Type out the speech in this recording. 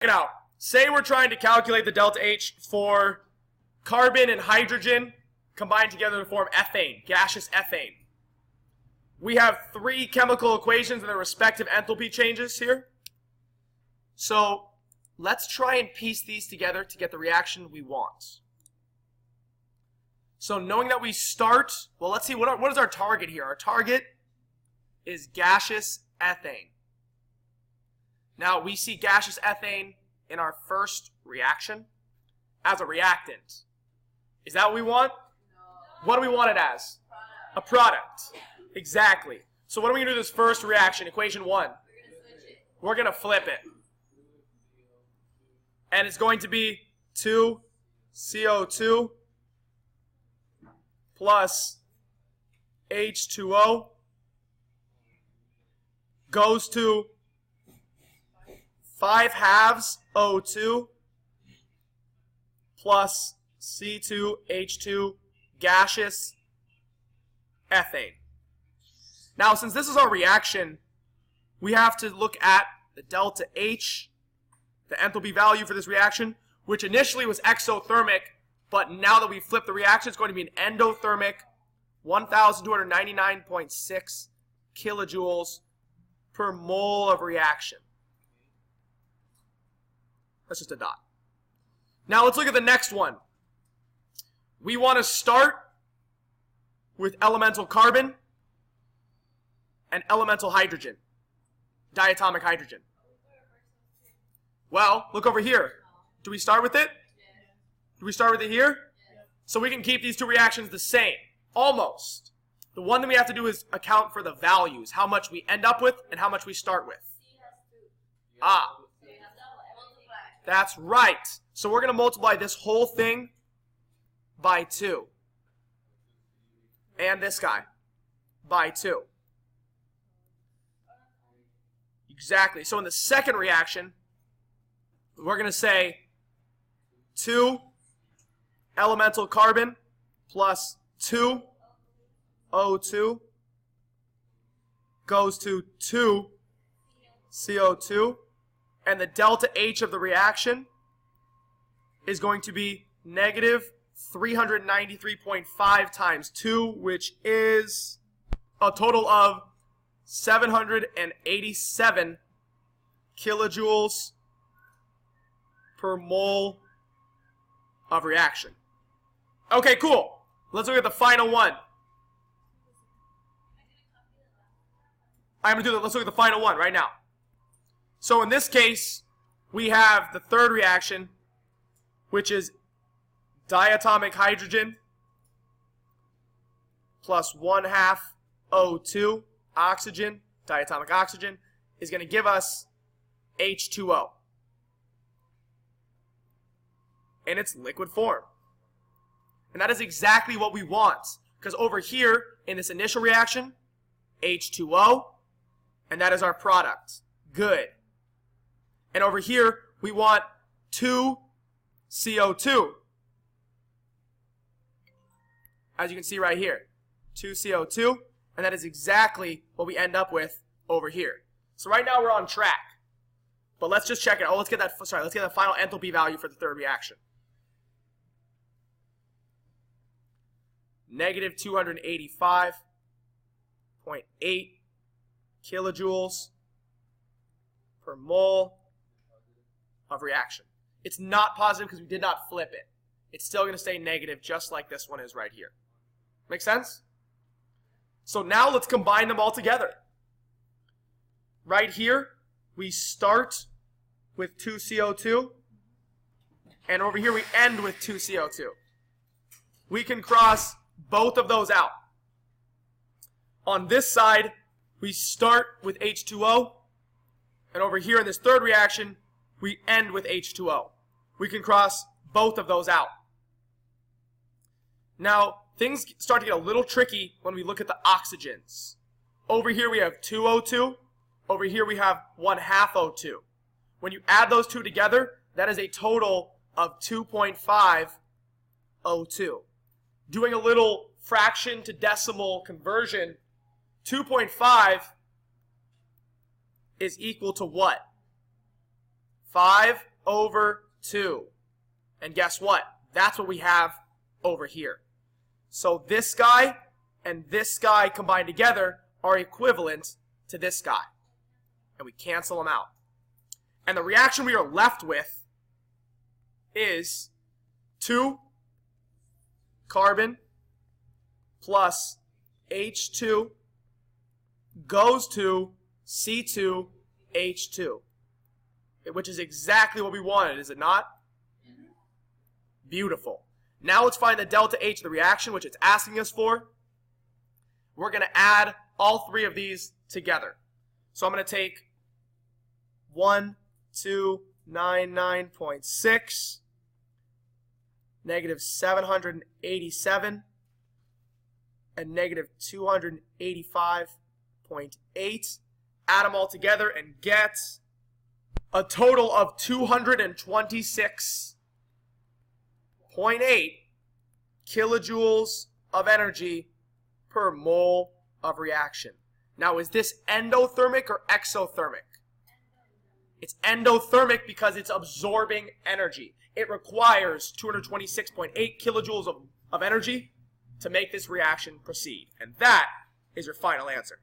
it out. Say we're trying to calculate the delta H for carbon and hydrogen combined together to form ethane, gaseous ethane. We have three chemical equations and their respective enthalpy changes here. So let's try and piece these together to get the reaction we want. So knowing that we start, well, let's see, what is our target here? Our target is gaseous ethane. Now, we see gaseous ethane in our first reaction as a reactant. Is that what we want? No. What do we want it as? A product. Exactly. So what are we going to do this first reaction, equation 1? We're going to flip it. And it's going to be 2CO2 plus H2O goes to 5/2 O2 plus C2H2 gaseous ethane. Now, since this is our reaction, we have to look at the delta H, the enthalpy value for this reaction, which initially was exothermic, but now that we flip the reaction, it's going to be an endothermic 1,299.6 kilojoules per mole of reaction. That's just a dot. Now let's look at the next one. We want to start with elemental carbon and elemental hydrogen, diatomic hydrogen. Well, look over here. Do we start with it? Do we start with it here? So we can keep these two reactions the same, almost. The one that we have to do is account for the values, how much we end up with and how much we start with. Ah, that's right. So we're going to multiply this whole thing by 2. And this guy by 2. Exactly. So in the second reaction, we're going to say 2 elemental carbon plus 2 O2 goes to 2 CO2, and the delta H of the reaction is going to be negative 393.5 times 2, which is a total of 787 kilojoules per mole of reaction. Okay, cool. Let's look at the final one. I'm going to do that. Let's look at the final one right now. So in this case, we have the third reaction, which is diatomic hydrogen plus 1/2 O2 oxygen, diatomic oxygen, is going to give us H2O in its liquid form. And that is exactly what we want, because over here in this initial reaction, H2O, and that is our product. Good. And over here, we want 2 CO2. As you can see right here, 2 CO2, and that is exactly what we end up with over here. So right now we're on track. But let's just check it. Oh, let's get that final enthalpy value for the third reaction. Negative 285.8 kilojoules per mole of reaction. It's not positive because we did not flip it. It's still going to stay negative just like this one is right here. Make sense? So now let's combine them all together. Right here, we start with 2 CO2, and over here we end with 2 CO2. We can cross both of those out. On this side, we start with H2O, and over here in this third reaction, we end with H2O. We can cross both of those out. Now, things start to get a little tricky when we look at the oxygens. Over here we have 2 O2. Over here we have 1/2 O2. When you add those two together, that is a total of 2.5 O2. Doing a little fraction to decimal conversion, 2.5 is equal to what? 5 over 2. And guess what? That's what we have over here. So this guy and this guy combined together are equivalent to this guy. And we cancel them out. And the reaction we are left with is 2 carbon plus H2 goes to C2H2, which is exactly what we wanted, is it not? Beautiful. Now let's find the delta H of the reaction, which it's asking us for. We're going to add all 3 of these together. So I'm going to take 1299.6, negative 787, and negative 285.8. Add them all together and get a total of 226.8 kilojoules of energy per mole of reaction. Now, is this endothermic or exothermic? It's endothermic because it's absorbing energy. It requires 226.8 kilojoules of energy to make this reaction proceed. And that is your final answer.